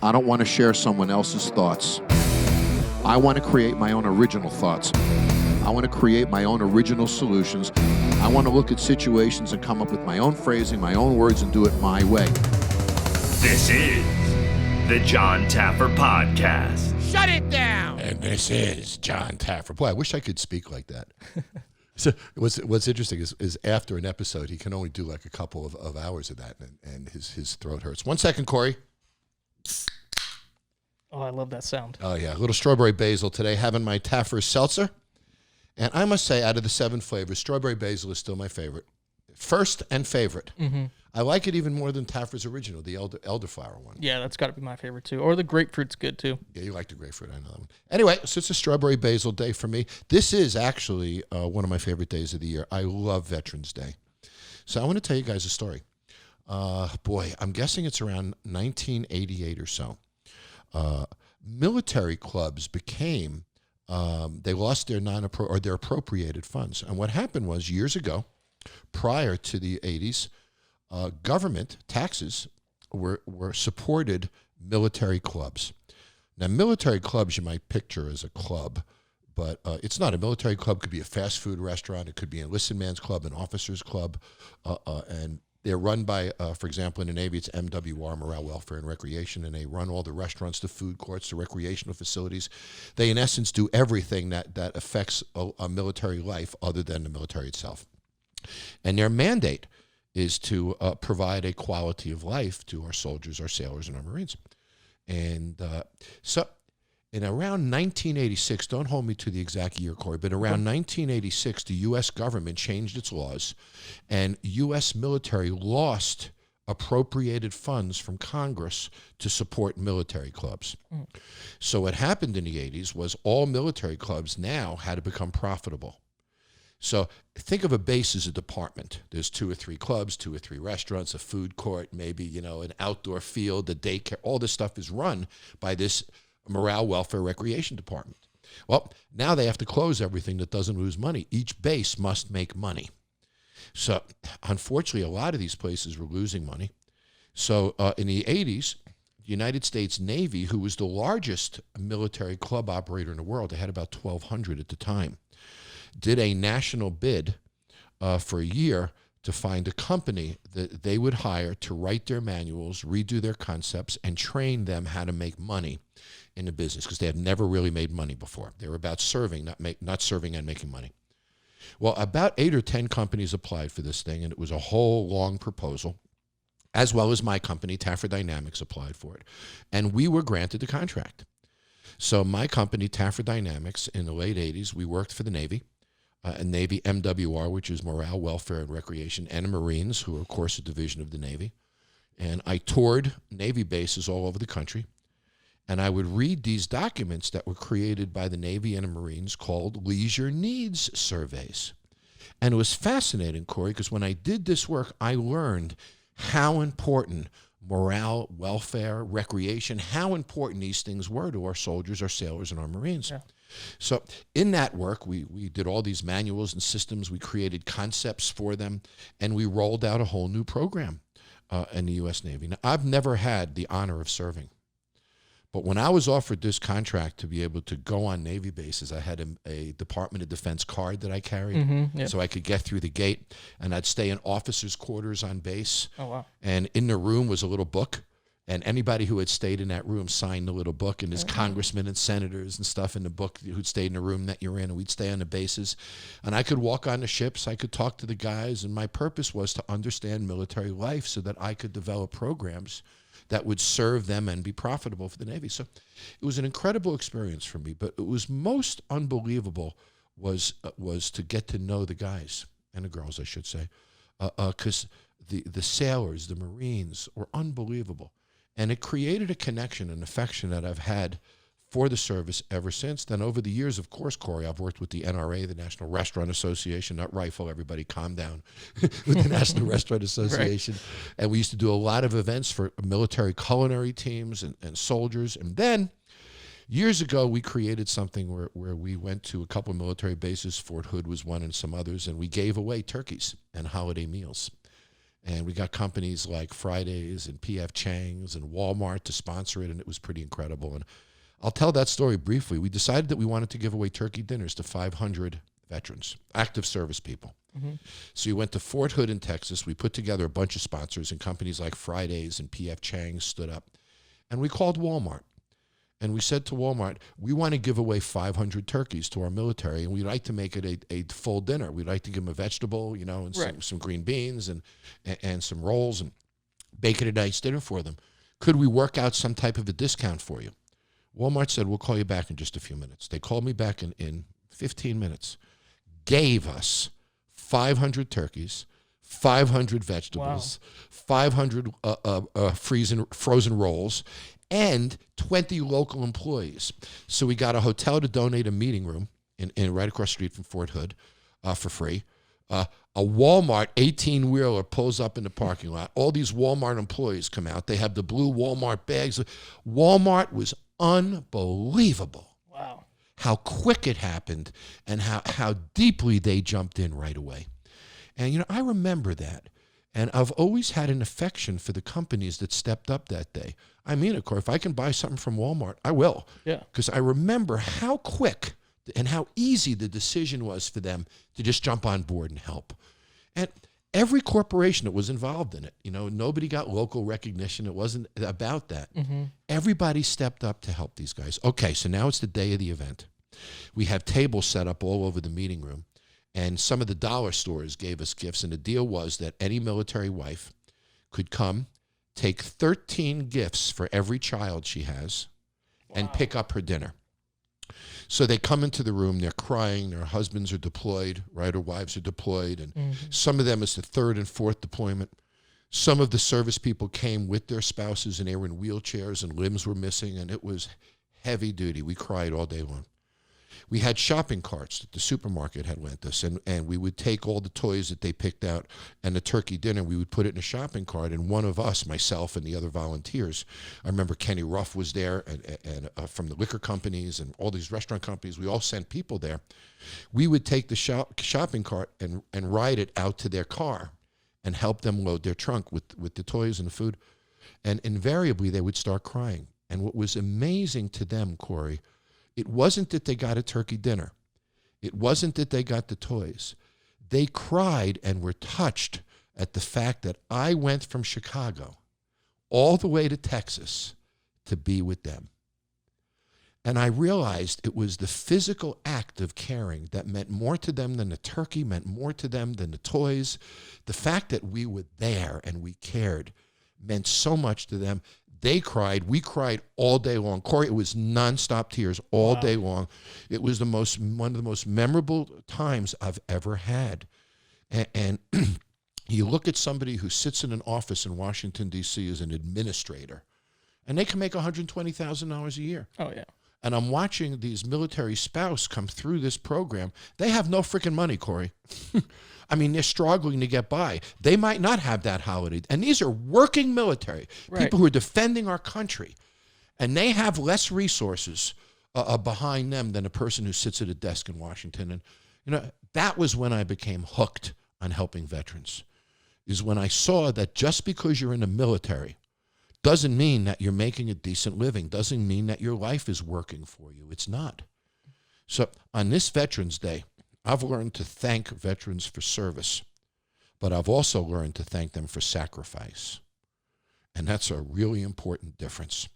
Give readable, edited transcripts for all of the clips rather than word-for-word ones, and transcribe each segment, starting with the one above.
I don't want to share someone else's thoughts. I want to create my own original thoughts. I want to create my own original solutions. I want to look at situations and come up with my own phrasing, my own words, and do it my way. This is the Jon Taffer Podcast. Shut it down! And this is Jon Taffer. Boy, I wish I could speak like that. So what's interesting is after an episode, he can only do like a couple of hours of that, and his throat hurts. 1 second, Corey. Oh, I love that sound. Oh, yeah. A little strawberry basil today, having my Taffer seltzer. And I must say, out of the 7 flavors, strawberry basil is still my favorite. First and favorite. Mm-hmm. I like it even more than Taffer's original, the elderflower one. Yeah, that's got to be my favorite, too. Or the grapefruit's good, too. Yeah, you like the grapefruit. I know that one. Anyway, so it's a strawberry basil day for me. This is actually one of my favorite days of the year. I love Veterans Day. So I want to tell you guys a story. Boy, I'm guessing it's around 1988 or so. Military clubs became, they lost their their appropriated funds. And what happened was years ago, prior to the 80s, government taxes were supported military clubs. Now, military clubs you might picture as a club, but it's not. A military club could be a fast food restaurant. It could be an enlisted man's club, an officer's club, and they're run by, for example, in the Navy, it's MWR, Morale, Welfare, and Recreation, and they run all the restaurants, the food courts, the recreational facilities. They, in essence, do everything that affects a military life other than the military itself. And their mandate is to provide a quality of life to our soldiers, our sailors, and our Marines. And so in around 1986, don't hold me to the exact year, Corey, but around 1986, the U.S. government changed its laws, and U.S. military lost appropriated funds from Congress to support military clubs. So what happened in the 80s was all military clubs now had to become profitable. So think of a base as a department. There's 2 or 3 clubs, 2 or 3 restaurants, a food court, maybe, an outdoor field, a daycare. All this stuff is run by this Morale, Welfare, Recreation Department. Well, now they have to close everything that doesn't lose money. Each base must make money. So, unfortunately, a lot of these places were losing money. So, in the 80s, the United States Navy, who was the largest military club operator in the world, they had about 1,200 at the time, did a national bid for a year to find a company that they would hire to write their manuals, redo their concepts, and train them how to make money in the business, because they had never really made money before. They were about serving, not serving and making money. Well, about 8 or 10 companies applied for this thing, and it was a whole long proposal, as well as my company, Taffer Dynamics, applied for it. And we were granted the contract. So my company, Taffer Dynamics, in the late 80s, we worked for the Navy, and Navy MWR, which is Morale, Welfare, and Recreation, and Marines, who are, of course, a division of the Navy. And I toured Navy bases all over the country. And I would read these documents that were created by the Navy and the Marines called leisure needs surveys. And it was fascinating, Corey, because when I did this work, I learned how important morale, welfare, recreation, how important these things were to our soldiers, our sailors, and our Marines. Yeah. So in that work, we did all these manuals and systems. We created concepts for them, and we rolled out a whole new program in the U.S. Navy. Now, I've never had the honor of serving. But when I was offered this contract to be able to go on Navy bases, I had a Department of Defense card that I carried, so I could get through the gate, and I'd stay in officers' quarters on base. Oh, wow. And in the room was a little book, and anybody who had stayed in that room signed the little book, and there's congressmen and senators and stuff in the book who'd stayed in the room that you're in, and we'd stay on the bases. And I could walk on the ships, I could talk to the guys, and my purpose was to understand military life so that I could develop programs that would serve them and be profitable for the Navy. So it was an incredible experience for me, but it was most unbelievable was to get to know the guys, and the girls, I should say, because the sailors, the Marines, were unbelievable. And it created a connection and affection that I've had for the service ever since. Then over the years, of course, Corey, I've worked with the NRA, the National Restaurant Association, not Rifle, everybody calm down, with the National Restaurant Association. Right. And we used to do a lot of events for military culinary teams and soldiers. And then years ago, we created something where we went to a couple of military bases, Fort Hood was one and some others, and we gave away turkeys and holiday meals. And we got companies like Fridays and P.F. Chang's and Walmart to sponsor it, and it was pretty incredible. And I'll tell that story briefly. We decided that we wanted to give away turkey dinners to 500 veterans, active service people. Mm-hmm. So we went to Fort Hood in Texas. We put together a bunch of sponsors, and companies like Fridays and P.F. Chang's stood up. And we called Walmart. And we said to Walmart, we want to give away 500 turkeys to our military, and we'd like to make it a full dinner. We'd like to give them a vegetable, and some green beans and some rolls, and bake it a nice dinner for them. Could we work out some type of a discount for you? Walmart said, we'll call you back in just a few minutes. They called me back in 15 minutes, gave us 500 turkeys, 500 vegetables, 500 frozen rolls, and 20 local employees. So we got a hotel to donate a meeting room in right across the street from Fort Hood for free. A Walmart 18-wheeler pulls up in the parking lot. All these Walmart employees come out. They have the blue Walmart bags. Walmart was unbelievable. Wow. How quick it happened and how deeply they jumped in right away. And, I remember that. And I've always had an affection for the companies that stepped up that day. I mean, of course, if I can buy something from Walmart, I will. Yeah. Because I remember how quick and how easy the decision was for them to just jump on board and help. And every corporation that was involved in it, nobody got local recognition. It wasn't about that. Mm-hmm. Everybody stepped up to help these guys. Okay, so now it's the day of the event. We have tables set up all over the meeting room. And some of the dollar stores gave us gifts, and the deal was that any military wife could come, take 13 gifts for every child she has, and pick up her dinner. So they come into the room, they're crying, their husbands are deployed, right, or wives are deployed, and some of them is the third and fourth deployment. Some of the service people came with their spouses, and they were in wheelchairs, and limbs were missing, and it was heavy duty. We cried all day long. We had shopping carts that the supermarket had lent us, and we would take all the toys that they picked out and the turkey dinner, we would put it in a shopping cart, and one of us, myself and the other volunteers, I remember Kenny Ruff was there, and from the liquor companies and all these restaurant companies, we all sent people there. We would take the shopping cart and ride it out to their car and help them load their trunk with the toys and the food, and invariably they would start crying. And what was amazing to them, Corey, it wasn't that they got a turkey dinner. It wasn't that they got the toys. They cried and were touched at the fact that I went from Chicago all the way to Texas to be with them. And I realized it was the physical act of caring that meant more to them than the turkey, meant more to them than the toys. The fact that we were there and we cared meant so much to them. They cried. We cried all day long. Corey, it was nonstop tears all day long. It was one of the most memorable times I've ever had. And you look at somebody who sits in an office in Washington, D.C. as an administrator, and they can make $120,000 a year. Oh, yeah. And I'm watching these military spouse come through this program. They have no freaking money, Corey. I mean, they're struggling to get by. They might not have that holiday. And these are working military, people who are defending our country. And they have less resources behind them than a person who sits at a desk in Washington. And, that was when I became hooked on helping veterans, is when I saw that just because you're in the military doesn't mean that you're making a decent living, doesn't mean that your life is working for you. It's not. So on this Veterans Day, I've learned to thank veterans for service, but I've also learned to thank them for sacrifice. And that's a really important difference.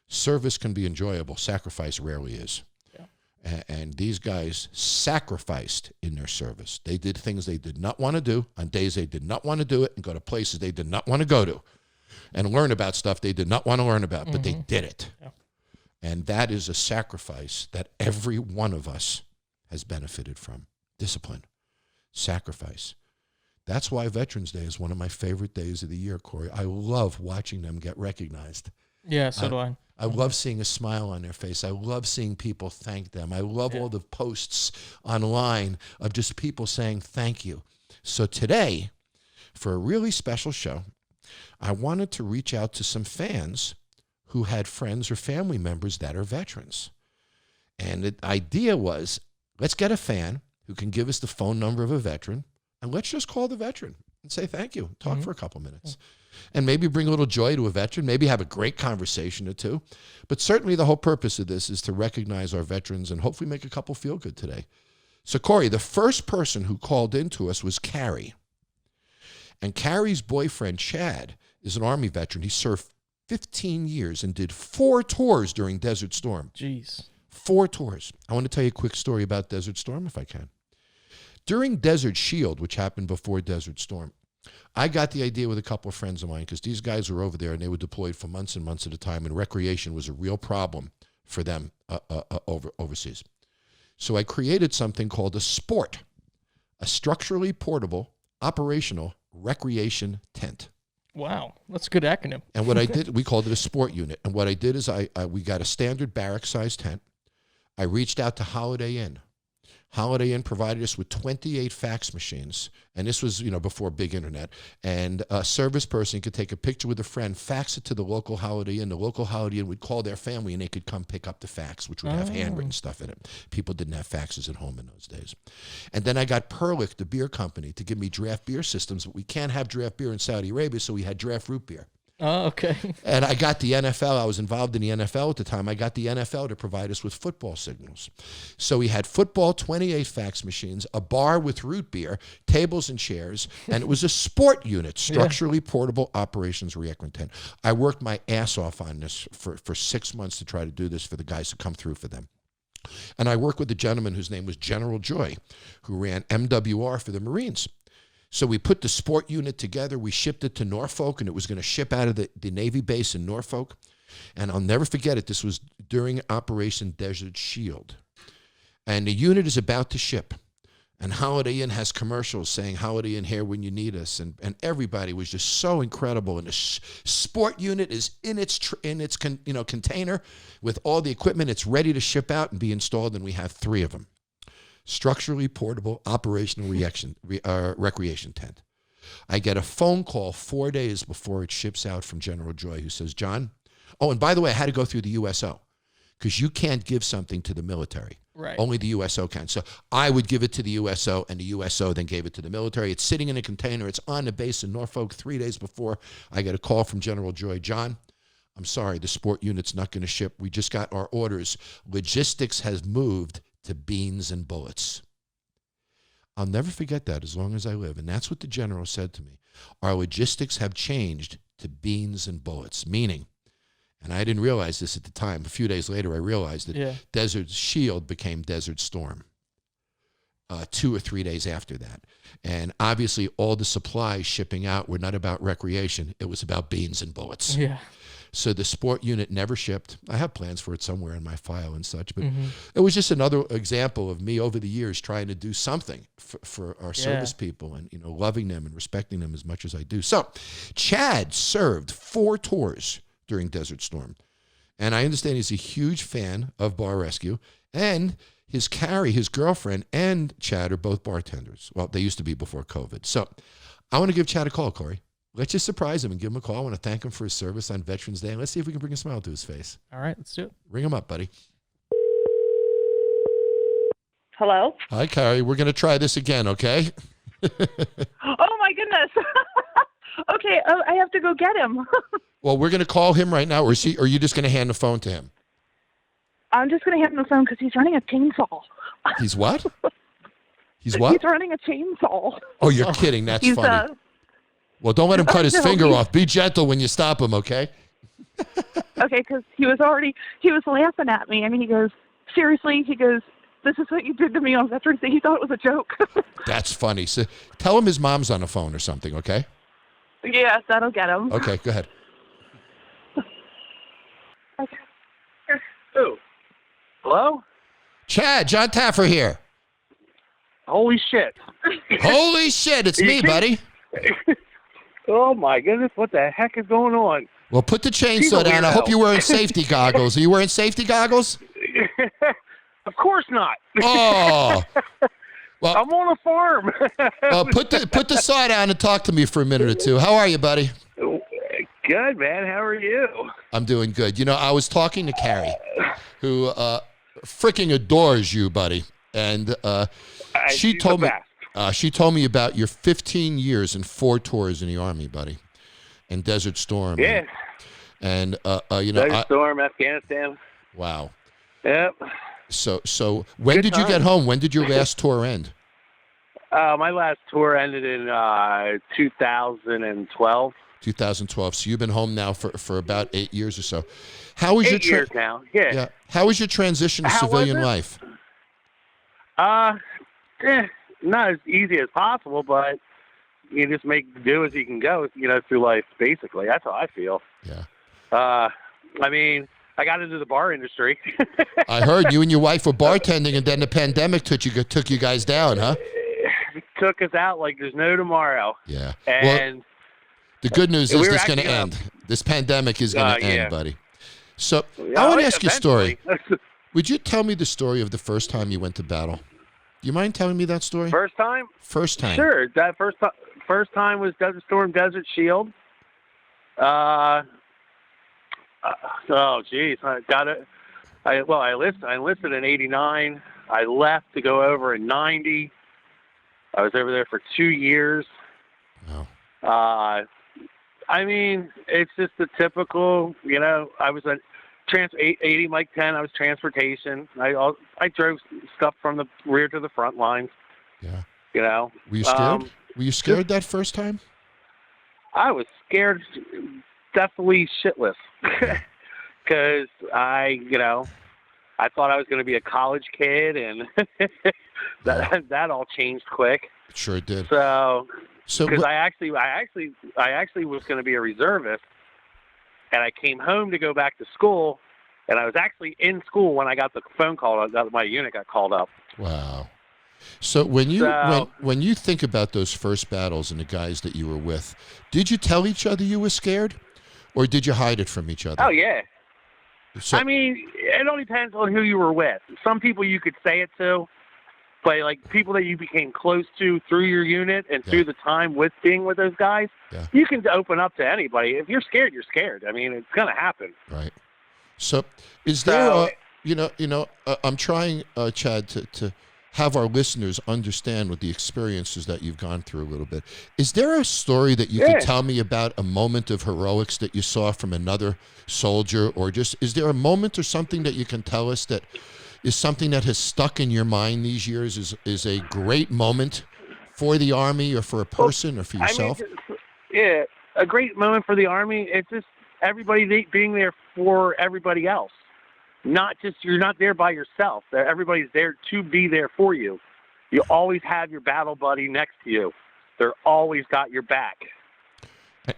Service can be enjoyable. Sacrifice rarely is. Yeah. And these guys sacrificed in their service. They did things they did not want to do on days they did not want to do it, and go to places they did not want to go to, and learn about stuff they did not want to learn about, but they did it. Yeah. And that is a sacrifice that every one of us has benefited from. Discipline, sacrifice. That's why Veterans Day is one of my favorite days of the year, Corey. I love watching them get recognized. Yeah, so do I. I love seeing a smile on their face. I love seeing people thank them. I love all the posts online of just people saying thank you. So today, for a really special show, I wanted to reach out to some fans who had friends or family members that are veterans. And the idea was, let's get a fan who can give us the phone number of a veteran, and let's just call the veteran. and say thank you. Talk for a couple minutes. And maybe bring a little joy to a veteran, maybe have a great conversation or two. But certainly the whole purpose of this is to recognize our veterans and hopefully make a couple feel good today. So, Corey, the first person who called in to us was Carrie. And Carrie's boyfriend, Chad, is an Army veteran. He served 15 years and did 4 tours during Desert Storm. Jeez. 4 tours. I want to tell you a quick story about Desert Storm, if I can. During Desert Shield, which happened before Desert Storm, I got the idea with a couple of friends of mine because these guys were over there and they were deployed for months and months at a time, and recreation was a real problem for them overseas. So I created something called a SPORT, a structurally portable, operational recreation tent. Wow, that's a good acronym. And what I did, we called it a sport unit. And what I did is we got a standard barrack-sized tent. I reached out to Holiday Inn. Holiday Inn provided us with 28 fax machines, and this was, before big internet. And a service person could take a picture with a friend, fax it to the local Holiday Inn. The local Holiday Inn would call their family, and they could come pick up the fax, which would have handwritten stuff in it. People didn't have faxes at home in those days. And then I got Perlick, the beer company, to give me draft beer systems, but we can't have draft beer in Saudi Arabia, so we had draft root beer. Oh, okay. And I got the NFL. I was involved in the NFL at the time. I got the NFL to provide us with football signals. So we had football, 28 fax machines, a bar with root beer, tables and chairs, and it was a sport unit, structurally portable operations reactor tent. I worked my ass off on this for 6 months to try to do this for the guys to come through for them. And I worked with a gentleman whose name was General Joy, who ran MWR for the Marines. So we put the sport unit together. We shipped it to Norfolk, and it was going to ship out of the Navy base in Norfolk. And I'll never forget it. This was during Operation Desert Shield. And the unit is about to ship. And Holiday Inn has commercials saying, Holiday Inn here when you need us. And everybody was just so incredible. And the sport unit is in its container with all the equipment. It's ready to ship out and be installed, and we have 3 of them. Structurally portable operational recreation tent. I get a phone call 4 days before it ships out from General Joy, who says, John, and by the way, I had to go through the USO because you can't give something to the military. Right. Only the USO can. So I would give it to the USO, and the USO then gave it to the military. It's sitting in a container. It's on the base in Norfolk. 3 days before, I get a call from General Joy. John, I'm sorry, the sport unit's not going to ship. We just got our orders. Logistics has moved to beans and bullets. I'll never forget that as long as I live. And that's what the general said to me. Our logistics have changed to beans and bullets, meaning, and I didn't realize this at the time, a few days later I realized that Desert Shield became Desert Storm 2 or 3 days after that. And obviously all the supplies shipping out were not about recreation. It was about beans and bullets. Yeah. So the sport unit never shipped. I have plans for it somewhere in my file and such, but it was just another example of me over the years trying to do something for our service people and, loving them and respecting them as much as I do. So Chad served 4 tours during Desert Storm. And I understand he's a huge fan of bar rescue, and his girlfriend, and Chad are both bartenders. Well, they used to be before COVID. So I want to give Chad a call, Corey. Let's just surprise him and give him a call. I want to thank him for his service on Veterans Day. And let's see if we can bring a smile to his face. All right, let's do it. Ring him up, buddy. Hello? Hi, Carrie. We're going to try this again, okay? Oh, my goodness. Okay, I have to go get him. Well, we're going to call him right now, or are you just going to hand the phone to him? I'm just going to hand him the phone because he's running a chainsaw. He's what? He's what? He's running a chainsaw. Oh, you're kidding. That's funny. Well, don't let him cut his finger off. Be gentle when you stop him, okay? Okay, because he was laughing at me. I mean, he goes, seriously? He goes, this is what you did to me on Veterans Day. He thought it was a joke. That's funny. So tell him his mom's on the phone or something, okay? Yes, that'll get him. Okay, go ahead. Okay. Who? Hello? Chad, Jon Taffer here. Holy shit. Holy shit, it's me, buddy. Oh, my goodness. What the heck is going on? Well, put the chainsaw down. I hope you're wearing safety goggles. Are you wearing safety goggles? Of course not. Oh. Well, I'm on a farm. put the saw down and talk to me for a minute or two. How are you, buddy? Good, man. How are you? I'm doing good. I was talking to Carrie, who freaking adores you, buddy. And she told me, She told me about your 15 years and 4 tours in the Army, buddy, and Desert Storm. Yeah. And Desert Storm, Afghanistan. Wow. Yep. So when Good did you time. get home? When did your last tour end? My last tour ended in 2012. 2012. So you've been home now for about 8 years or so. How was 8 years now. Yeah. Yeah. How was your transition to How was civilian it? life? Not as easy as possible, but you just do as you can go, through life, basically. That's how I feel. Yeah. I mean, I got into the bar industry. I heard you and your wife were bartending, and then the pandemic took you guys down, huh? It took us out like there's no tomorrow. Yeah. And the good news is we were this is going to actually end. This pandemic is going to end, yeah. buddy. So I want to ask you a story. eventually. Would you tell me the story of the first time you went to battle? Do you mind telling me that story? First time? First time. Sure. That first time was Desert Storm, Desert Shield. Oh, geez. I enlisted in 89. I left to go over in 90. I was over there for 2 years. Wow. I mean, it's just the typical, I was a 80 Mike 10. I was transportation. I drove stuff from the rear to the front lines. Yeah. Were you scared? Were you scared that first time? I was scared, definitely shitless, because I thought I was going to be a college kid, and that all changed quick. It sure did. So because wh- I actually was going to be a reservist, and I came home to go back to school, and I was actually in school when I got the phone call that my unit got called up. Wow. So when you think about those first battles and the guys that you were with, did you tell each other you were scared, or did you hide it from each other? Oh yeah. So, I mean, it only depends on who you were with. Some people you could say it to, but like people that you became close to through your unit and through the time with being with those guys, you can open up to anybody. If you're scared, you're scared. I mean, it's gonna happen. Right. So is there I'm trying, Chad, to have our listeners understand with the experiences that you've gone through a little bit. Is there a story that you can tell me about, a moment of heroics that you saw from another soldier, or just is there a moment or something that you can tell us that is something that has stuck in your mind these years, is a great moment for the Army or for a person or for yourself? I mean, a great moment for the Army. It's just everybody being there for everybody else. You're not there by yourself. Everybody's there to be there for you. You always have your battle buddy next to you. They're always got your back.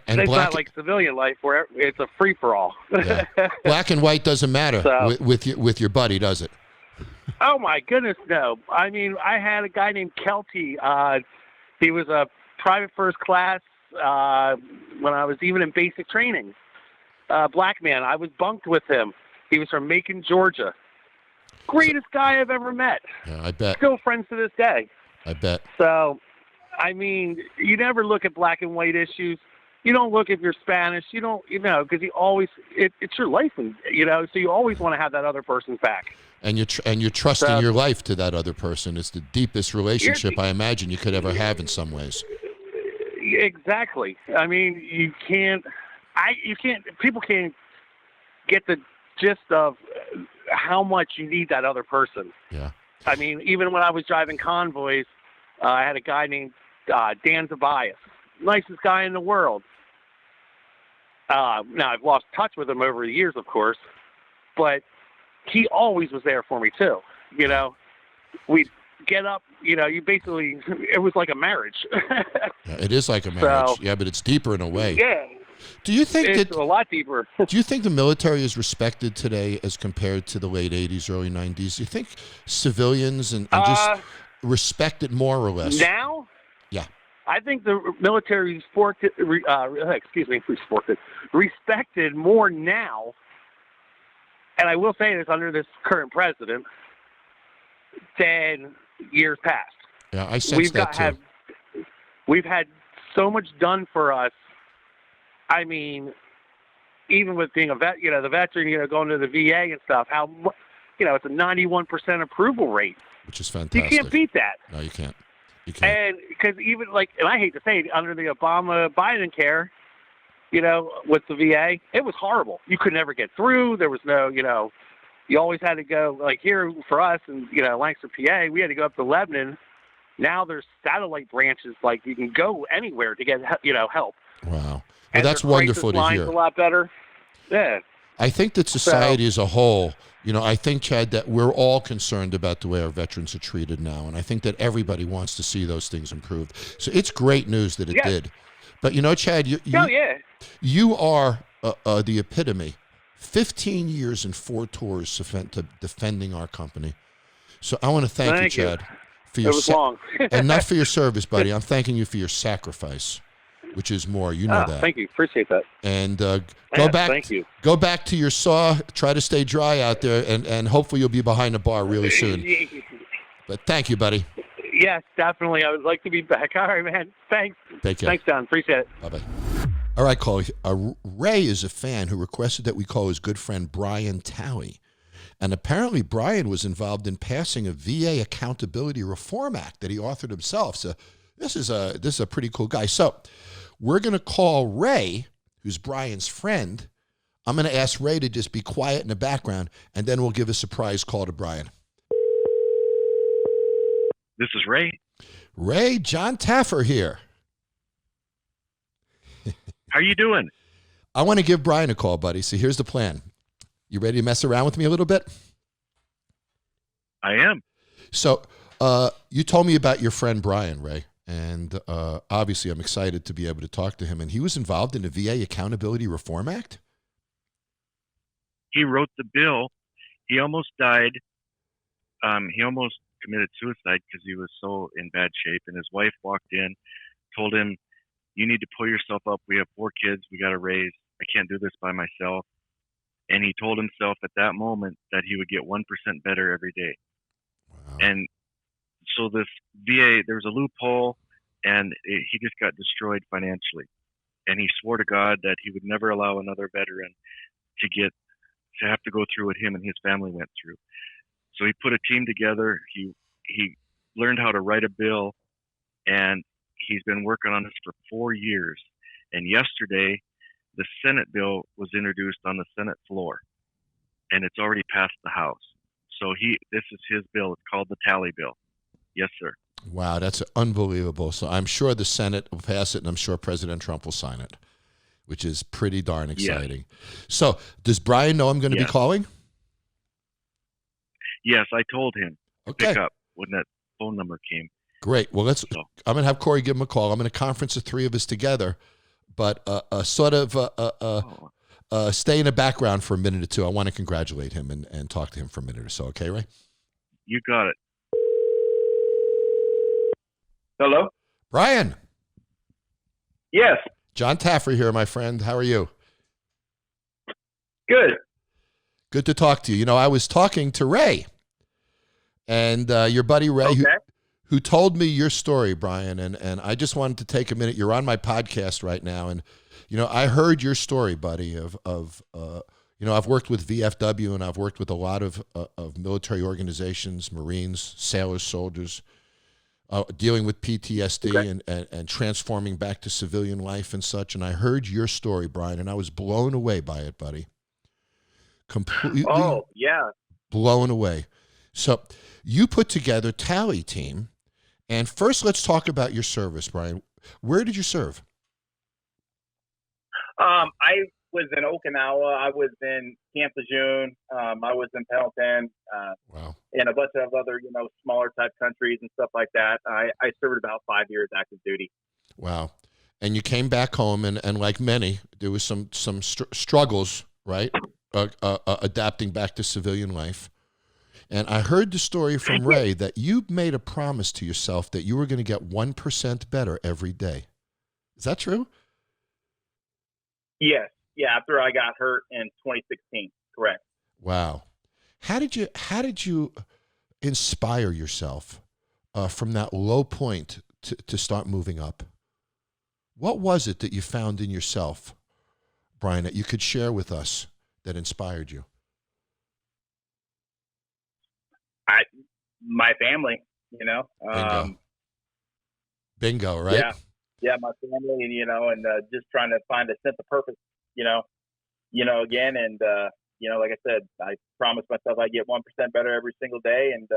And it's not like civilian life where it's a free for all. Yeah. Black and white doesn't matter with your buddy, does it? Oh my goodness, no. I mean, I had a guy named Kelty. He was a private first class when I was even in basic training. Black man. I was bunked with him. He was from Macon, Georgia. Greatest guy I've ever met. Yeah, I bet. Still friends to this day. I bet. So, I mean, you never look at black and white issues. You don't look if you're Spanish. You don't, because you always, it's your life, so you always want to have that other person's back. And you're trusting your life to that other person. It's the deepest relationship I imagine you could ever have in some ways. Exactly. I mean, people can't get the gist of how much you need that other person. Yeah. I mean, even when I was driving convoys, I had a guy named Dan Tobias, nicest guy in the world. Now, I've lost touch with him over the years, of course, but he always was there for me, too. We'd get up, you basically, it was like a marriage. Yeah, it is like a marriage. Yeah, but it's deeper in a way. Yeah. Do you think it's a lot deeper? Do you think the military is respected today as compared to the late 80s, early 90s? Do you think civilians and just respect it more or less? Now? Yeah. I think the military is respected more now, and I will say this under this current president, than years past. Yeah, I sense that too. We've had so much done for us. I mean, even with being a vet, the veteran, going to the VA and stuff, it's a 91% approval rate. Which is fantastic. You can't beat that. No, you can't. You can't. And because even and I hate to say it, under the Obama-Biden care, with the VA, it was horrible. You could never get through. There was no, you always had to go, here for us in, Lancaster, PA, we had to go up to Lebanon. Now there's satellite branches, you can go anywhere to get, help. Wow. Well, And that's their wonderful crisis to line's hear. a lot better. Yeah. I think that society as a whole, I think, Chad, that we're all concerned about the way our veterans are treated now. And I think that everybody wants to see those things improved. So it's great news that it did. But, Chad, you are the epitome. 15 years and 4 tours spent to defending our company. So I want to thank you, Chad, for your long. and not for your service, buddy. I'm thanking you for your sacrifice, which is more. You know that. Thank you. Appreciate that. And go back. Thank you. Go back to your saw. Try to stay dry out there, and hopefully you'll be behind the bar really soon. But thank you, buddy. Yes, definitely. I would like to be back. All right, man. Thanks. Take care. Thanks, John. Appreciate it. Bye-bye. All right, Cole. Ray is a fan who requested that we call his good friend Brian Talley. And apparently Brian was involved in passing a VA Accountability Reform Act that he authored himself. So this is a pretty cool guy. So we're going to call Ray, who's Brian's friend. I'm going to ask Ray to just be quiet in the background, and then we'll give a surprise call to Brian. This is Ray. Ray, Jon Taffer here. How you doing? I want to give Brian a call, buddy. So here's the plan. You ready to mess around with me a little bit? I am. So you told me about your friend Brian, Ray, and obviously I'm excited to be able to talk to him. And he was involved in the VA Accountability Reform Act? He wrote the bill. He almost died. He almost committed suicide because he was so in bad shape. And his wife walked in, told him, "You need to pull yourself up. We have 4 kids we got to raise. I can't do this by myself." And he told himself at that moment that he would get 1% better every day. Wow. And so this VA, there was a loophole, and he just got destroyed financially. And he swore to God that he would never allow another veteran to have to go through what him and his family went through. So he put a team together. He learned how to write a bill, and he's been working on this for 4 years. And yesterday, the Senate bill was introduced on the Senate floor, and it's already passed the House. So this is his bill. It's called the Talley Bill. Yes, sir. Wow, that's unbelievable. So I'm sure the Senate will pass it, and I'm sure President Trump will sign it, which is pretty darn exciting. Yes. So does Brian know I'm going to be calling? Yes, I told him to Okay. pick up when that phone number came. Great. Well, I'm going to have Corey give him a call. I'm going to conference the 3 of us together, but stay in the background for a minute or two. I want to congratulate him and talk to him for a minute or so. Okay, Ray? You got it. Hello? Brian. Yes. Jon Taffer here, my friend. How are you? Good. Good to talk to you. I was talking to Ray, and your buddy Ray, who told me your story, Brian, and I just wanted to take a minute. You're on my podcast right now, and I heard your story, buddy. I've worked with VFW, and I've worked with a lot of military organizations, Marines, sailors, soldiers, dealing with PTSD and transforming back to civilian life and such. And I heard your story, Brian, and I was blown away by it, buddy. Completely blown away. So you put together Talley Team, and first let's talk about your service, Brian. Where did you serve? I was in Okinawa. I was in Camp Lejeune. I was in Pendleton. Wow. And a bunch of other, smaller type countries and stuff like that. I served about 5 years active duty. Wow. And you came back home, and like many, there was some struggles, right? Adapting back to civilian life. And I heard the story from Ray that you made a promise to yourself that you were going to get 1% better every day. Is that true? Yes. Yeah, after I got hurt in 2016. Correct. Wow. How did you inspire yourself from that low point to start moving up? What was it that you found in yourself, Brian, that you could share with us that inspired you? My family, Bingo, right? Yeah, my family, and and just trying to find a sense of purpose, again, and like I said, I promised myself I'd get 1% better every single day, and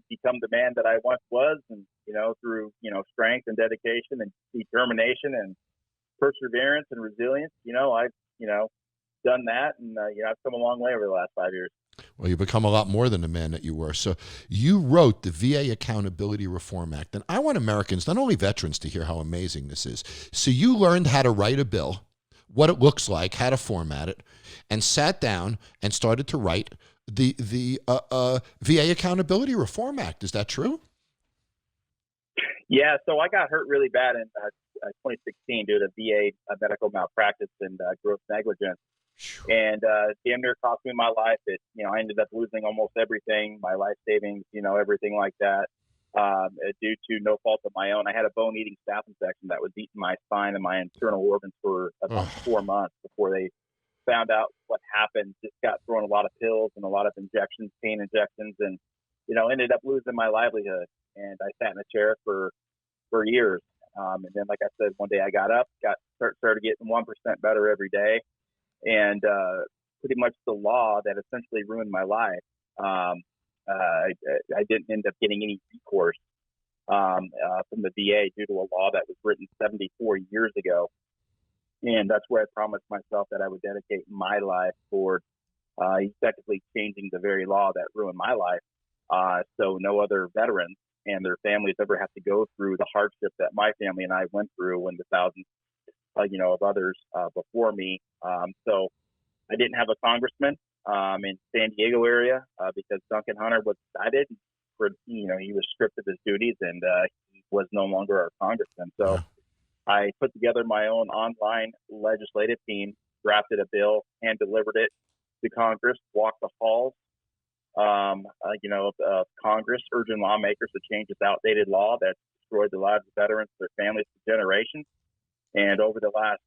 become the man that I once was, and through strength and dedication and determination and perseverance and resilience, I've done that, and I've come a long way over the last 5 years. Well, you've become a lot more than the man that you were. So you wrote the VA Accountability Reform Act. And I want Americans, not only veterans, to hear how amazing this is. So you learned how to write a bill, what it looks like, how to format it, and sat down and started to write the VA Accountability Reform Act. Is that true? Yeah, so I got hurt really bad in 2016 due to VA medical malpractice and gross negligence. And damn near cost me my life. I ended up losing almost everything, my life savings, everything like that, due to no fault of my own. I had a bone-eating staph infection that was eating my spine and my internal organs for about 4 months before they found out what happened. Just got thrown a lot of pills and a lot of injections, pain injections, and ended up losing my livelihood. And I sat in a chair for years. And then, like I said, one day I got up, started getting 1% better every day. And pretty much the law that essentially ruined my life. I didn't end up getting any recourse from the VA due to a law that was written 74 years ago. And that's where I promised myself that I would dedicate my life toward effectively changing the very law that ruined my life, so no other veterans and their families ever have to go through the hardship that my family and I went through, and the thousands of others before me. So I didn't have a congressman in San Diego area because Duncan Hunter was indicted for, he was stripped of his duties, and he was no longer our congressman. So I put together my own online legislative team, drafted a bill, hand delivered it to Congress, walked the halls of Congress, urging lawmakers to change this outdated law that destroyed the lives of veterans, their families for generations. And over the last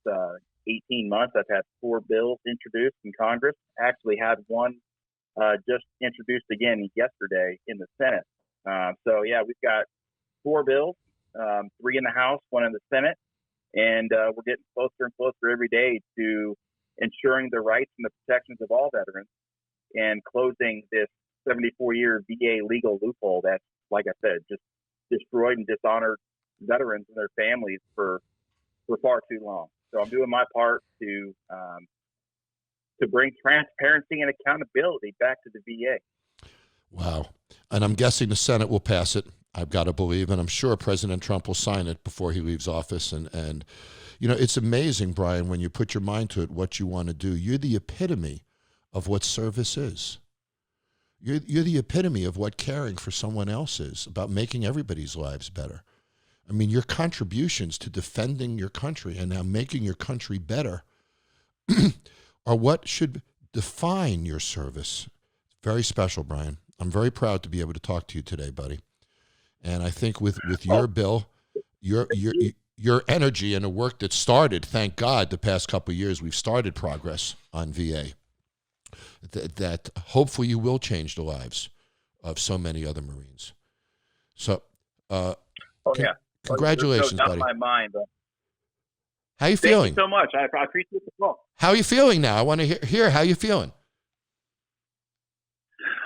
18 months, I've had 4 bills introduced in Congress. Actually had one just introduced again yesterday in the Senate. So, yeah, we've got 4 bills, 3 in the House, 1 in the Senate. And we're getting closer and closer every day to ensuring the rights and the protections of all veterans and closing this 74-year VA legal loophole that, like I said, just destroyed and dishonored veterans and their families for far too long. So I'm doing my part to bring transparency and accountability back to the VA. Wow. And I'm guessing the Senate will pass it, I've got to believe, and I'm sure President Trump will sign it before he leaves office. And it's amazing, Brian, when you put your mind to it, what you want to do. You're the epitome of what service is. You're the epitome of what caring for someone else is, about making everybody's lives better. I mean, your contributions to defending your country and now making your country better are what should define your service. Very special, Brian. I'm very proud to be able to talk to you today, buddy. And I think with your bill, your energy and the work that started, thank God, the past couple of years, we've started progress on VA. That hopefully you will change the lives of so many other Marines. So, congratulations, no, buddy. My mind. How you feeling? Thank you so much. I appreciate the call. How are you feeling now? I want to hear how you feeling.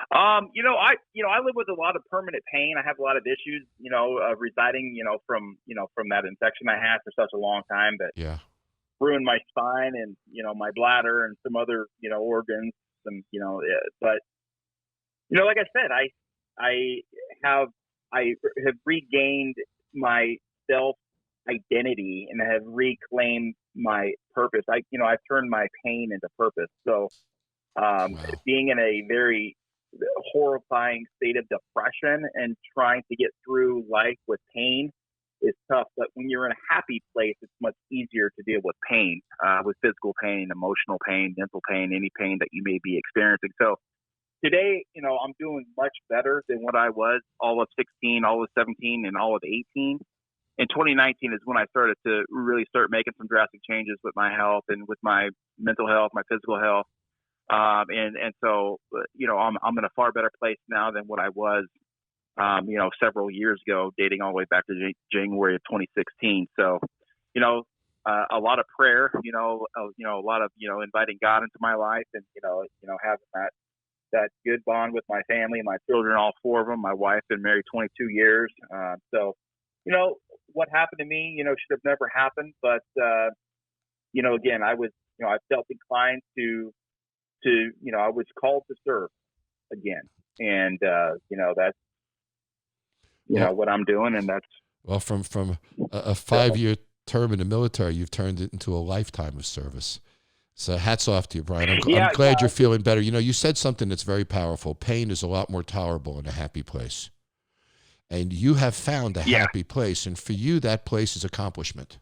I live with a lot of permanent pain. I have a lot of issues, residing, from that infection I had for such a long time that ruined my spine and, my bladder and some other, organs. And, but, like I said, I have regained my self identity and I have reclaimed my purpose. I've turned my pain into purpose. So, being in a very horrifying state of depression and trying to get through life with pain is tough. But when you're in a happy place, it's much easier to deal with pain, with physical pain, emotional pain, mental pain, any pain that you may be experiencing. So today, I'm doing much better than what I was all of 16, all of 17, and all of 18. In 2019 is when I started to really start making some drastic changes with my health and with my mental health, my physical health. And so, I'm in a far better place now than what I was several years ago, dating all the way back to January of 2016. So, a lot of prayer, a lot of, inviting God into my life, and, having that good bond with my family, my children, all four of them. My wife been married 22 years. So, what happened to me, should have never happened. But, again, I was, I felt inclined to, I was called to serve again. And, that's, what I'm doing. And that's, well, from a 5-year term in the military, you've turned it into a lifetime of service. So hats off to you, Brian. I'm glad you're feeling better. You said something that's very powerful. Pain is a lot more tolerable in a happy place. And you have found a happy place. And for you, that place is accomplishment.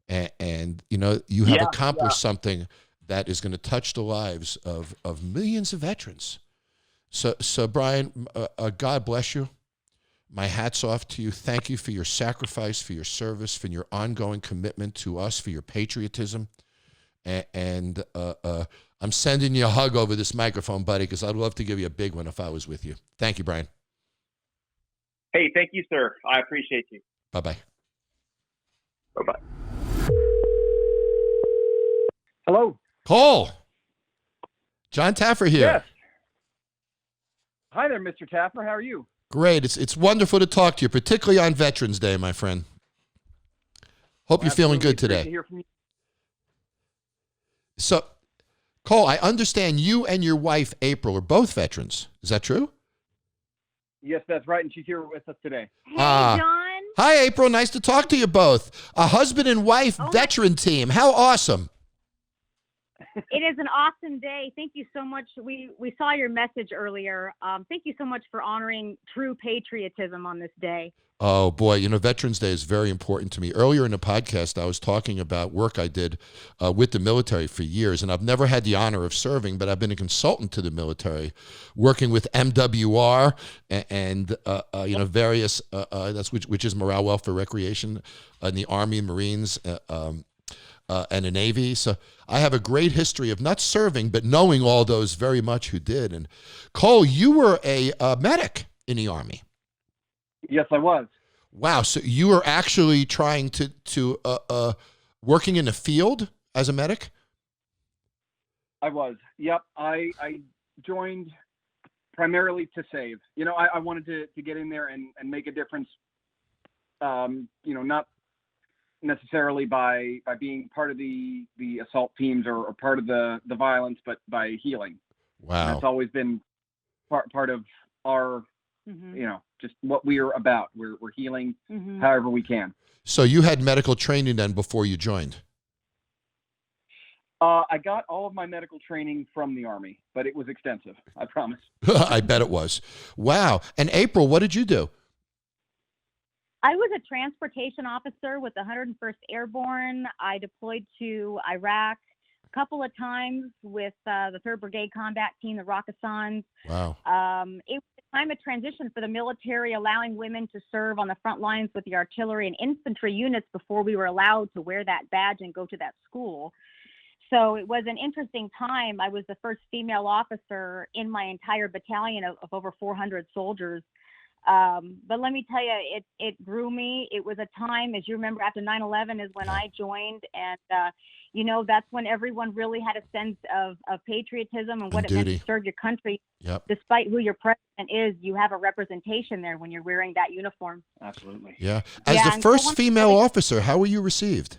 And you have accomplished something that is going to touch the lives of millions of veterans. So Brian, God bless you. My hat's off to you. Thank you for your sacrifice, for your service, for your ongoing commitment to us, for your patriotism. And I'm sending you a hug over this microphone, buddy, because I'd love to give you a big one if I was with you. Thank you, Brian. Hey, thank you, sir. I appreciate you. Bye-bye. Bye-bye. Hello. Cole. Jon Taffer here. Yes. Hi there, Mr. Taffer. How are you? Great. It's wonderful to talk to you, particularly on Veterans Day, my friend. Hope you're feeling good today. Great to hear from you. So, Cole, I understand you and your wife, April, are both veterans. Is that true? Yes, that's right, and she's here with us today. Hey, John. Hi, April. Nice to talk to you both. A husband and wife veteran team. How awesome. It is an awesome day. Thank you so much. We saw your message earlier. Thank you so much for honoring true patriotism on this day. Oh, boy. Veterans Day is very important to me. Earlier in the podcast, I was talking about work I did with the military for years, and I've never had the honor of serving, but I've been a consultant to the military, working with MWR and various, which is Morale, Welfare, Recreation, in the Army, Marines, and the Navy. So I have a great history of not serving, but knowing all those very much who did. And Cole, you were a medic in the Army. Yes, I was. Wow. So you were actually trying to working in the field as a medic? I was. Yep. I joined primarily to save. I wanted to get in there and make a difference, not necessarily by being part of the assault teams or part of the violence, but by healing. Wow. And that's always been part of our, just what we're about. We're healing however we can. So you had medical training then before you joined? I got all of my medical training from the Army, but it was extensive, I promise. I bet it was. Wow. And April, what did you do? I was a transportation officer with the 101st Airborne. I deployed to Iraq a couple of times with the 3rd Brigade Combat Team, the Rakkasans. Wow. It was a time of transition for the military, allowing women to serve on the front lines with the artillery and infantry units before we were allowed to wear that badge and go to that school. So it was an interesting time. I was the first female officer in my entire battalion of over 400 soldiers. But let me tell you, it grew me. It was a time, as you remember, after 9/11 is when I joined. And, that's when everyone really had a sense of patriotism and what it meant to serve your country. Yep. Despite who your president is, you have a representation there when you're wearing that uniform. Absolutely. Yeah. As the first female officer, how were you received?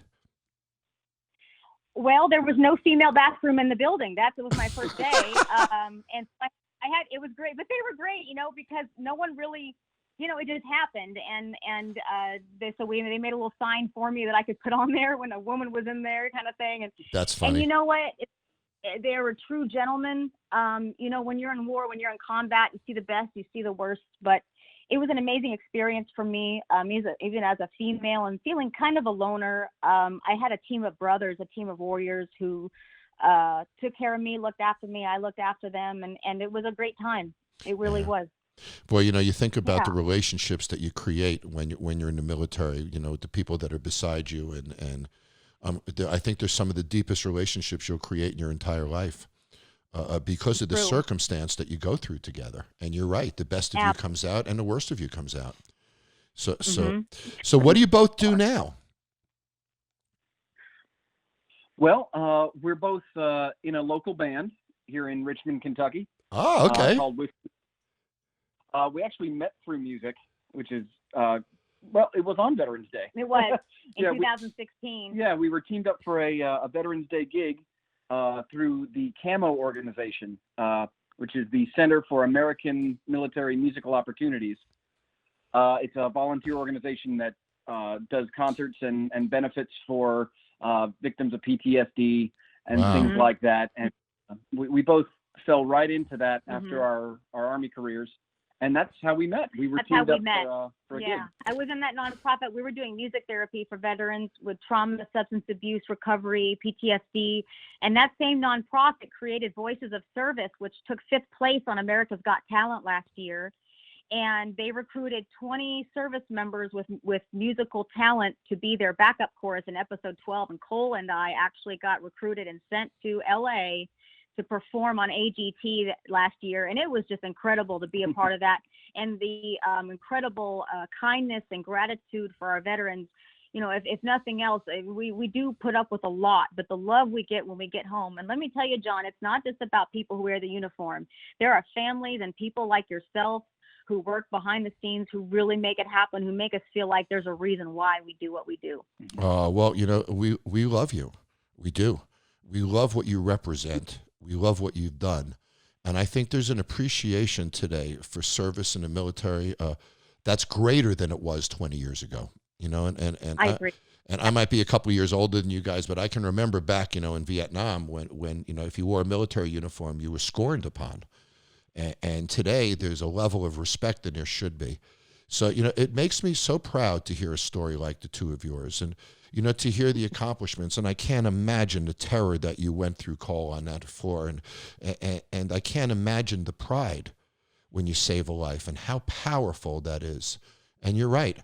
Well, there was no female bathroom in the building. That was my first day. And it was great, but they were great, because no one really, it just happened. And they made a little sign for me that I could put on there when a woman was in there, kind of thing. And that's funny. And you know what? They were true gentlemen. When you're in war, when you're in combat, you see the best, you see the worst, but it was an amazing experience for me, even as a female and feeling kind of a loner. I had a team of brothers, a team of warriors who took care of me, looked after me. I looked after them, and it was a great time. It really was. Boy, you think about the relationships that you create when you're in the military. The people that are beside you, and I think there's some of the deepest relationships you'll create in your entire life. because of the True. circumstance that you go through together. And you're right, the best of you comes out and the worst of you comes out. So what do you both do now? Well, we're both in a local band here in Richmond, Kentucky. Oh, okay. Called we actually met through music, which is well, it was on Veterans Day. It was in Yeah, 2016. we were teamed up for a Veterans Day gig through the CAMO organization, which is the Center for American Military Musical Opportunities. It's a volunteer organization that does concerts and benefits for victims of PTSD and Wow. things like that. And we both fell right into that after our Army careers. And that's how we met. We were That's how teamed we up met. for a Yeah, gig. I was in that nonprofit. We were doing music therapy for veterans with trauma, substance abuse, recovery, PTSD. And that same nonprofit created Voices of Service, which took 5th place on America's Got Talent last year. And they recruited 20 service members with musical talent to be their backup chorus in episode 12. And Cole and I actually got recruited and sent to LA to perform on AGT last year. And it was just incredible to be a part of that. And the incredible kindness and gratitude for our veterans. You know, if nothing else, we do put up with a lot, but the love we get when we get home. And let me tell you, John, it's not just about people who wear the uniform. There are families and people like yourself who work behind the scenes, who really make it happen, who make us feel like there's a reason why we do what we do. Well, you know, we love you. We do. We love what you represent. We love what you've done. And I think there's an appreciation today for service in the military that's greater than it was 20 years ago. You know, and I agree. And I might be a couple of years older than you guys, but I can remember back, you know, in Vietnam when you know, if you wore a military uniform, you were scorned upon. And today there's a level of respect that there should be. So, you know, it makes me so proud to hear a story like the two of yours and, you know, to hear the accomplishments. And I can't imagine the terror that you went through, Cole, on that floor. And I can't imagine the pride when you save a life and how powerful that is. And you're right.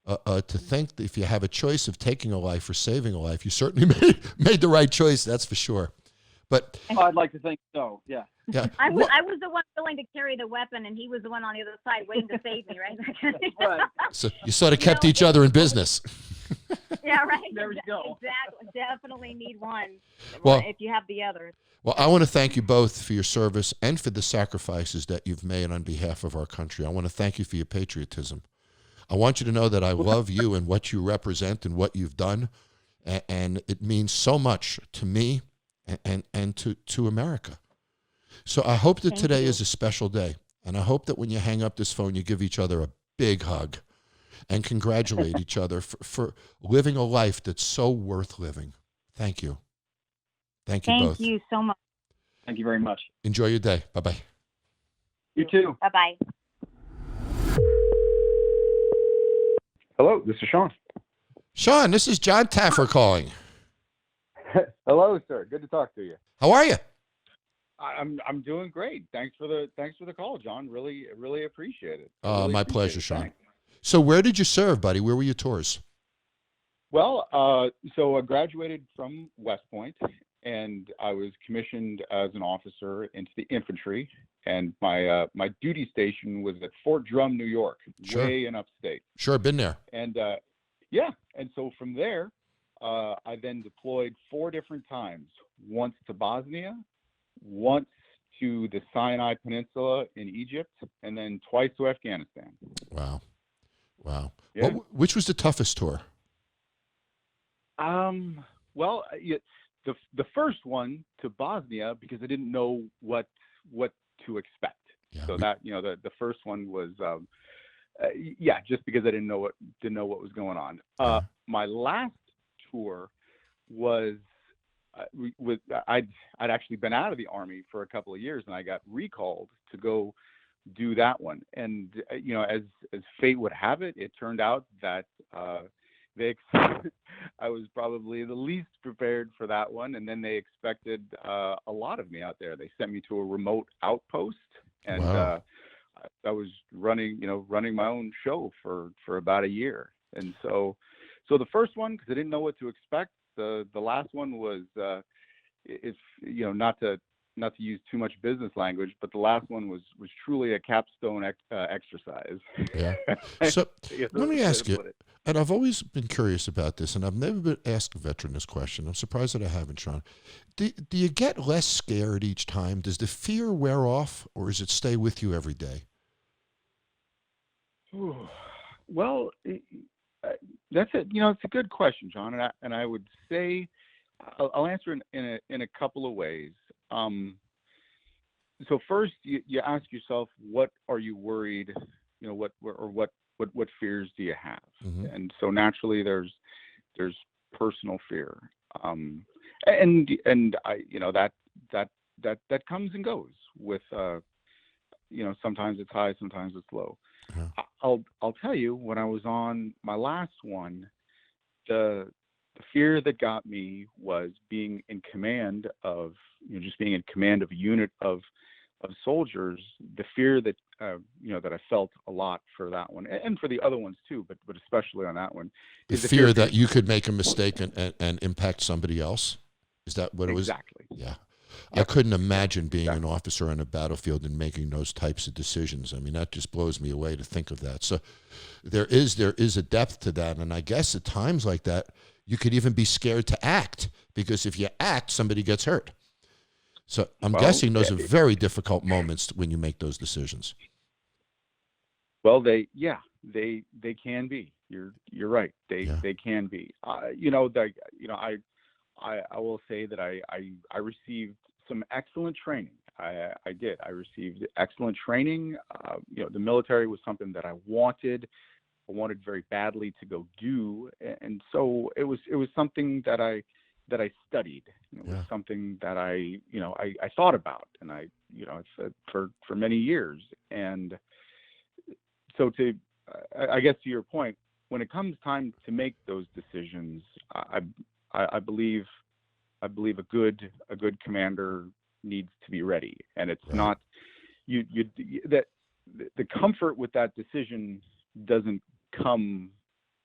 To think that if you have a choice of taking a life or saving a life, you certainly made the right choice, that's for sure. But I'd like to think so, yeah. Yeah. I was the one willing to carry the weapon, and he was the one on the other side waiting to save me, right? Right. So you sort of kept each other in business. Yeah, right. There we go. Exactly. Definitely need one Well- if you have the other. Well, I want to thank you both for your service and for the sacrifices that you've made on behalf of our country. I want to thank you for your patriotism. I want you to know that I love you and what you represent and what you've done, and it means so much to me and to America. So I hope that Thank today you. is a special day, and I hope that when you hang up this phone, you give each other a big hug and congratulate each other for living a life that's so worth living. Thank you. Thank you both. Thank you so much. Thank you very much. Enjoy your day. Bye-bye. You too. Bye-bye. Hello, this is Sean. Sean, this is Jon Taffer calling. Hello, sir. Good to talk to you. How are you? I'm doing great. Thanks for the call, John. Really appreciate it. My Really pleasure, appreciate it. Sean. Thanks. So where did you serve, buddy? Where were your tours? Well, so I graduated from West Point, and I was commissioned as an officer into the infantry. And my duty station was at Fort Drum, New York, Sure. way in upstate. Sure, been there. And and so from there, I then deployed 4 different times. Once to Bosnia, once to the Sinai Peninsula in Egypt, and then twice to Afghanistan. Wow. Yeah. Which was the toughest tour? Well, the first one to Bosnia, because I didn't know what to expect. Yeah, So that, you know, the first one was just because I didn't know what was going on. My last tour was I'd actually been out of the Army for a couple of years, and I got recalled to go do that one. And you know, as fate would have it, it turned out that I was probably the least prepared for that one, and then they expected a lot of me out there. They sent me to a remote outpost, and Wow. I was running my own show for about a year. And so the first one, because I didn't know what to expect. The last one was, if you know, not to not to use too much business language, but the last one was truly a capstone exercise. Yeah. So Yeah, let me that's ask the way to you, put it. and I've always been curious about this, and I've never been asked a veteran this question. I'm surprised that I haven't, Sean. Do you get less scared each time? Does the fear wear off, or does it stay with you every day? Ooh. Well, that's it. It's a good question, John, and I would say I'll answer in a couple of ways. So first, you ask yourself, what are you worried? What fears do you have? Mm-hmm. And so naturally, there's personal fear, and that comes and goes with sometimes it's high, sometimes it's low. Yeah. I'll tell you, when I was on my last one, the fear that got me was being in command of, just being in command of a unit of soldiers. The fear that that I felt a lot for that one, and for the other ones too, but especially on that one, The is fear that you could make a mistake and impact somebody else? Is that what it was? Exactly. Yeah. Yep. I couldn't imagine being an officer on a battlefield and making those types of decisions. I mean, that just blows me away to think of that. So there is a depth to that. And I guess at times like that, you could even be scared to act, because if you act, somebody gets hurt. So I'm guessing those are very difficult moments when you make those decisions. Well, they can be. You're right. They can be. I will say that I received some excellent training. I did. I received excellent training. The military was something that I wanted very badly to go do, and so it was something that I studied. It was something that I thought about, and I for many years. And so I guess to your point, when it comes time to make those decisions, I believe a good commander needs to be ready, and it's not that the comfort with that decision doesn't come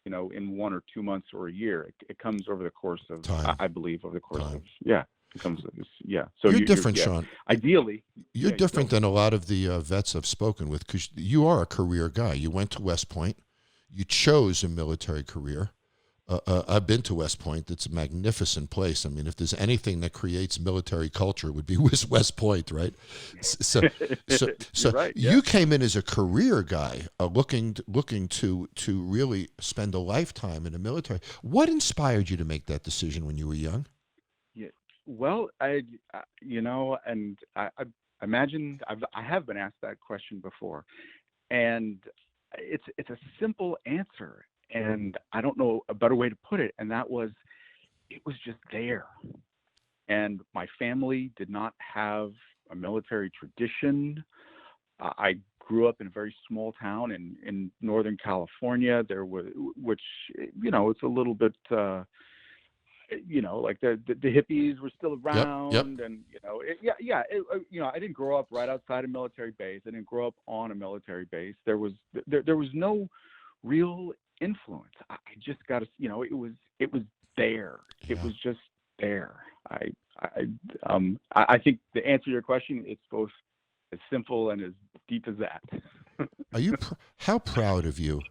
in 1 or 2 months or a year. It comes over the course of time. I believe over the course of it comes. So you're different, Sean. Ideally, you're different than a lot of the vets I've spoken with, because you are a career guy. You went to West Point. You chose a military career. I've been to West Point. It's a magnificent place. I mean, if there's anything that creates military culture, it would be West Point, right? So right, you came in as a career guy, looking to really spend a lifetime in the military. What inspired you to make that decision when you were young? Yeah, well, I imagine I have been asked that question before, and it's a simple answer. And I don't know a better way to put it. And that was, it was just there. And my family did not have a military tradition. I grew up in a very small town in Northern California. Which it's a little bit, like the hippies were still around. Yep. And, I didn't grow up right outside a military base. I didn't grow up on a military base. There was no real influence. I just got to, it was there. Yeah. It was just there. I think the answer to your question, it's both as simple and as deep as that. Are you? How proud of you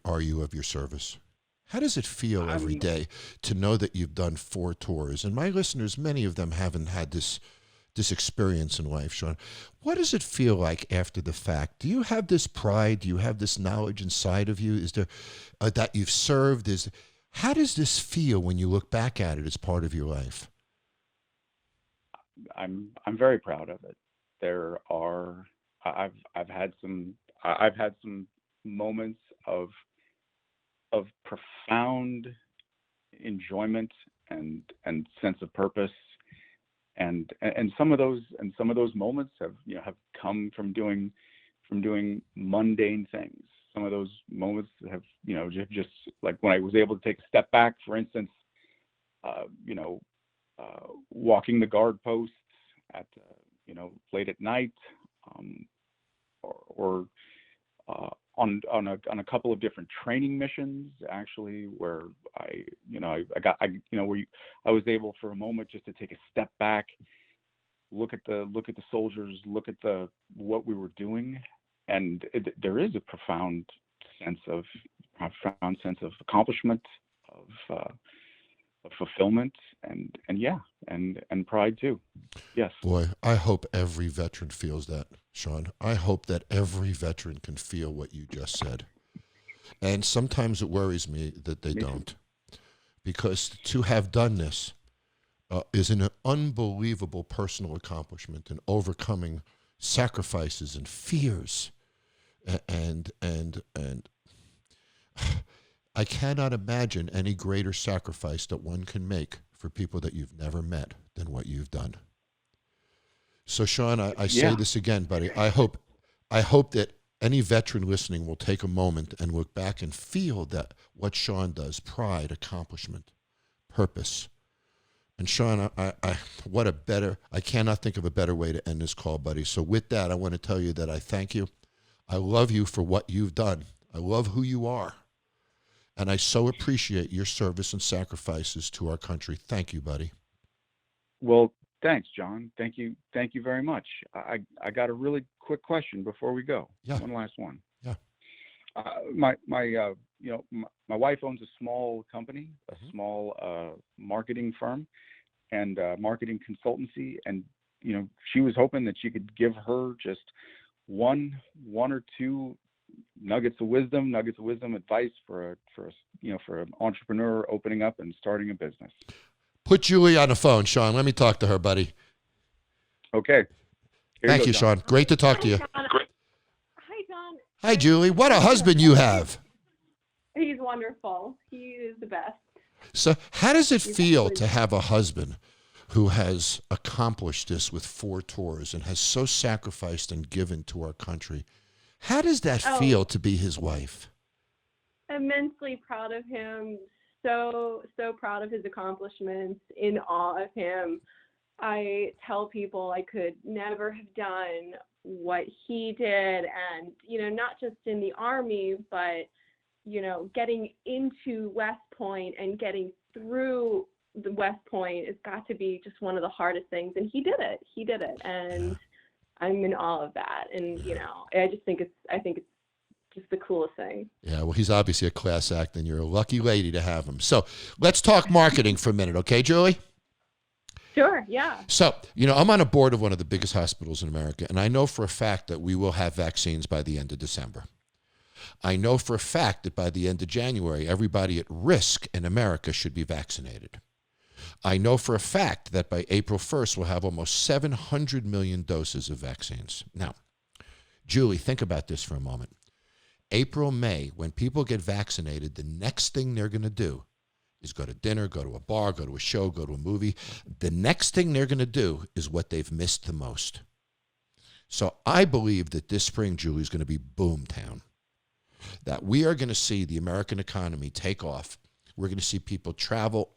are you of your service? How does it feel every day to know that you've done 4 tours? And my listeners, many of them haven't had this experience in life, Sean. What does it feel like after the fact? Do you have this pride? Do you have this knowledge inside of you? Is there that you've served? How does this feel when you look back at it as part of your life? I'm very proud of it. There are I've had some moments of profound enjoyment and sense of purpose. And some of those moments have come from doing mundane things. Some of those moments have just like when I was able to take a step back, for instance, walking the guard posts at late at night, or on a couple of different training missions, actually, where I was able for a moment just to take a step back look at the soldiers, look at what we were doing, and there is a profound sense of accomplishment, of fulfillment, and pride too. Yes. Boy, I hope every veteran feels that, Sean. I hope that every veteran can feel what you just said. And sometimes it worries me that they don't, because to have done this is an unbelievable personal accomplishment in overcoming sacrifices and fears, and I cannot imagine any greater sacrifice that one can make for people that you've never met than what you've done. So, Sean, I say this again, buddy. I hope that any veteran listening will take a moment and look back and feel that what Sean does: pride, accomplishment, purpose. And Sean, I cannot think of a better way to end this call, buddy. So with that, I want to tell you that I thank you. I love you for what you've done. I love who you are. And I so appreciate your service and sacrifices to our country. Thank you, buddy. Well, thanks, John. Thank you very much. I got a really quick question before we go. Yeah. One last one. Yeah. My wife owns a small company, a small marketing firm, and marketing consultancy, and she was hoping that you could give her just one or two nuggets of wisdom, advice for an entrepreneur opening up and starting a business. Put Julie on the phone, Sean. Let me talk to her, buddy. Okay. Thank you, Sean. Great to talk to you. Hi, John. Hi, Julie. What a husband you have. He's wonderful. He is the best. So how does it feel to have a husband who has accomplished this with 4 tours and has so sacrificed and given to our country? How does that feel to be his wife? Immensely proud of him. So proud of his accomplishments, in awe of him. I tell people I could never have done what he did, and, not just in the Army, but, getting into West Point and getting through the West Point has got to be just one of the hardest things. And he did it. And I'm in awe of that. And, I think it's just the coolest thing. Yeah, well, he's obviously a class act, and you're a lucky lady to have him. So let's talk marketing for a minute, okay, Julie? Sure, yeah. So, I'm on a board of one of the biggest hospitals in America, and I know for a fact that we will have vaccines by the end of December. I know for a fact that by the end of January, everybody at risk in America should be vaccinated. I know for a fact that by April 1st, we'll have almost 700 million doses of vaccines. Now, Julie, think about this for a moment. April, May, when people get vaccinated, the next thing they're going to do is go to dinner, go to a bar, go to a show, go to a movie. The next thing they're going to do is what they've missed the most. So I believe that this spring, Julie, is going to be boomtown. That we are going to see the American economy take off. We're going to see people travel.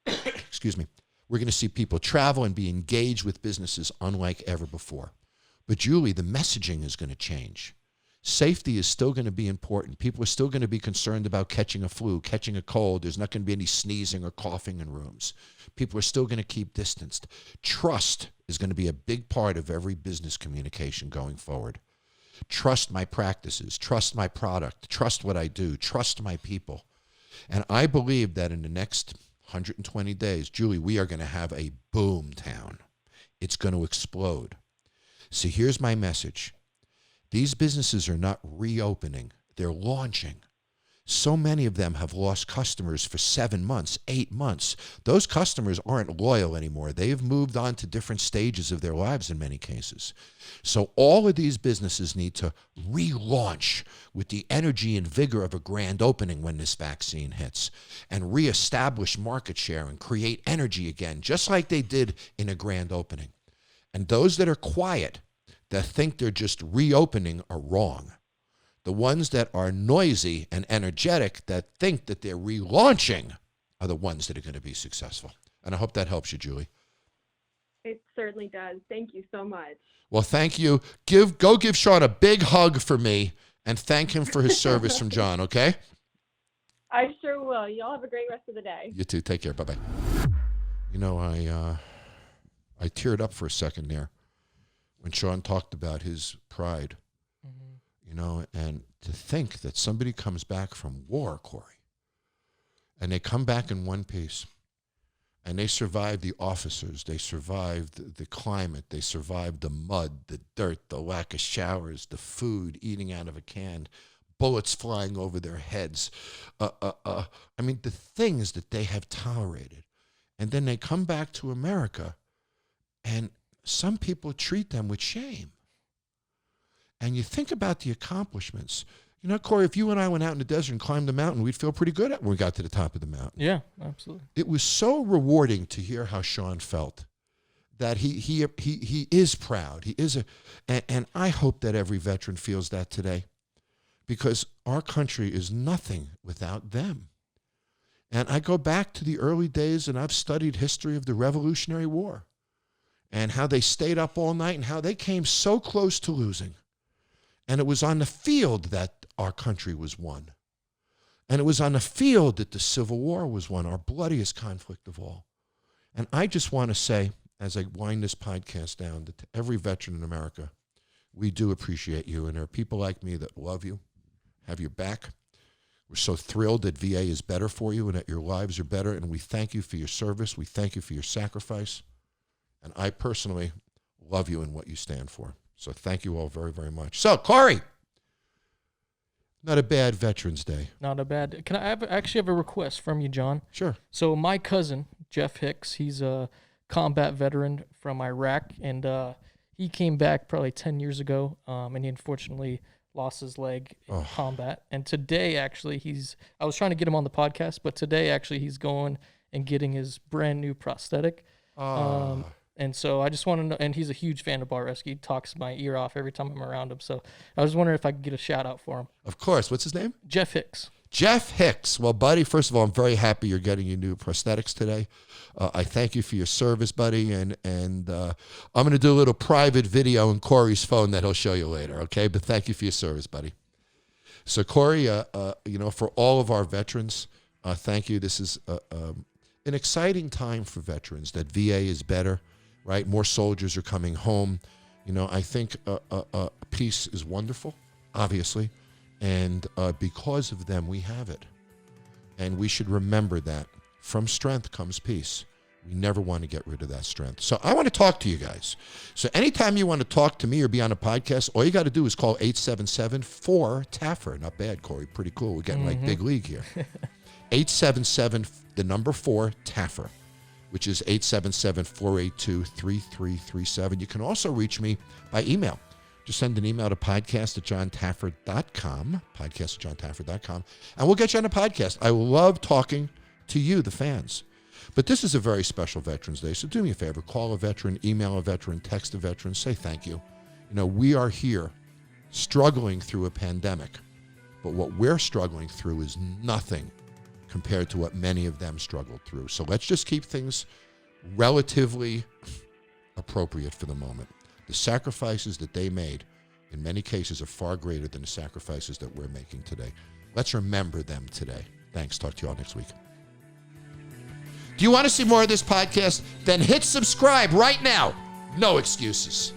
Excuse me. We're going to see people travel and be engaged with businesses unlike ever before. But Julie, the messaging is going to change. Safety is still going to be important. People are still going to be concerned about catching a flu, catching a cold. There's not going to be any sneezing or coughing in rooms. People are still going to keep distanced. Trust is going to be a big part of every business communication going forward. Trust my practices, trust my product, trust what I do, trust my people. And I believe that in the next 120 days, Julie, we are going to have a boom town. It's going to explode. So here's my message. These businesses are not reopening. They're launching. So many of them have lost customers for 7 months, 8 months. Those customers aren't loyal anymore. They've moved on to different stages of their lives in many cases. So all of these businesses need to relaunch with the energy and vigor of a grand opening when this vaccine hits, and reestablish market share and create energy again, just like they did in a grand opening. And those that are quiet, that think they're just reopening, are wrong. The ones that are noisy and energetic, that think that they're relaunching, are the ones that are going to be successful. And I hope that helps you, Julie. It certainly does. Thank you so much. Well, thank you. Go give Sean a big hug for me, and thank him for his service from John, okay? I sure will. Y'all have a great rest of the day. You too. Take care. Bye-bye. I teared up for a second there when Sean talked about his pride, you know, and to think that somebody comes back from war, Corey, and they come back in one piece, and they survived the officers, they survived the climate, they survived the mud, the dirt, the lack of showers, the food, eating out of a can, bullets flying over their heads. I mean, the things that they have tolerated. And then they come back to America, and some people treat them with shame. And you think about the accomplishments. You know, Corey, if you and I went out in the desert and climbed a mountain, we'd feel pretty good when we got to the top of the mountain. Yeah, absolutely. It was so rewarding to hear how Sean felt, that he is proud. He is and I hope that every veteran feels that today, because our country is nothing without them. And I go back to the early days, and I've studied history of the Revolutionary War and how they stayed up all night and how they came so close to losing. And it was on the field that our country was won. And it was on the field that the Civil War was won, our bloodiest conflict of all. And I just want to say, as I wind this podcast down, that to every veteran in America, we do appreciate you. And there are people like me that love you, have your back. We're so thrilled that VA is better for you and that your lives are better. And we thank you for your service. We thank you for your sacrifice. And I personally love you and what you stand for. So thank you all very, very much. So, Corey, not a bad Veterans Day. Not a bad. Can I actually have a request from you, John? Sure. So my cousin, Jeff Hicks, he's a combat veteran from Iraq, and he came back probably 10 years ago, and he unfortunately lost his leg in combat. And today, actually, I was trying to get him on the podcast, but today, actually, he's going and getting his brand new prosthetic. And so I just want to know, and he's a huge fan of Bar Rescue. He talks my ear off every time I'm around him. So I was wondering if I could get a shout out for him. Of course. What's his name? Jeff Hicks. Jeff Hicks. Well, buddy, first of all, I'm very happy you're getting your new prosthetics today. I thank you for your service, buddy. And I'm going to do a little private video in Corey's phone that he'll show you later, okay? But thank you for your service, buddy. So, Corey, for all of our veterans, thank you. This is an exciting time for veterans, that VA is better. Right, more soldiers are coming home. You know, I think peace is wonderful, obviously, and because of them, we have it. And we should remember that from strength comes peace. We never want to get rid of that strength. So I want to talk to you guys. So anytime you want to talk to me or be on a podcast, all you got to do is call 877-4-TAFFER. Not bad, Corey. Pretty cool. We're getting like big league here. 877-4-TAFFER. Which is 877-482-3337. You can also reach me by email. Just send an email to podcast@jontaffer.com, podcast@jontaffer.com, and we'll get you on a podcast. I love talking to you, the fans. But this is a very special Veterans Day, so do me a favor. Call a veteran, email a veteran, text a veteran, say thank you. You know, we are here struggling through a pandemic, but what we're struggling through is nothing compared to what many of them struggled through. So let's just keep things relatively appropriate for the moment. The sacrifices that they made, in many cases, are far greater than the sacrifices that we're making today. Let's remember them today. Thanks. Talk to you all next week. Do you want to see more of this podcast? Then hit subscribe right now. No excuses.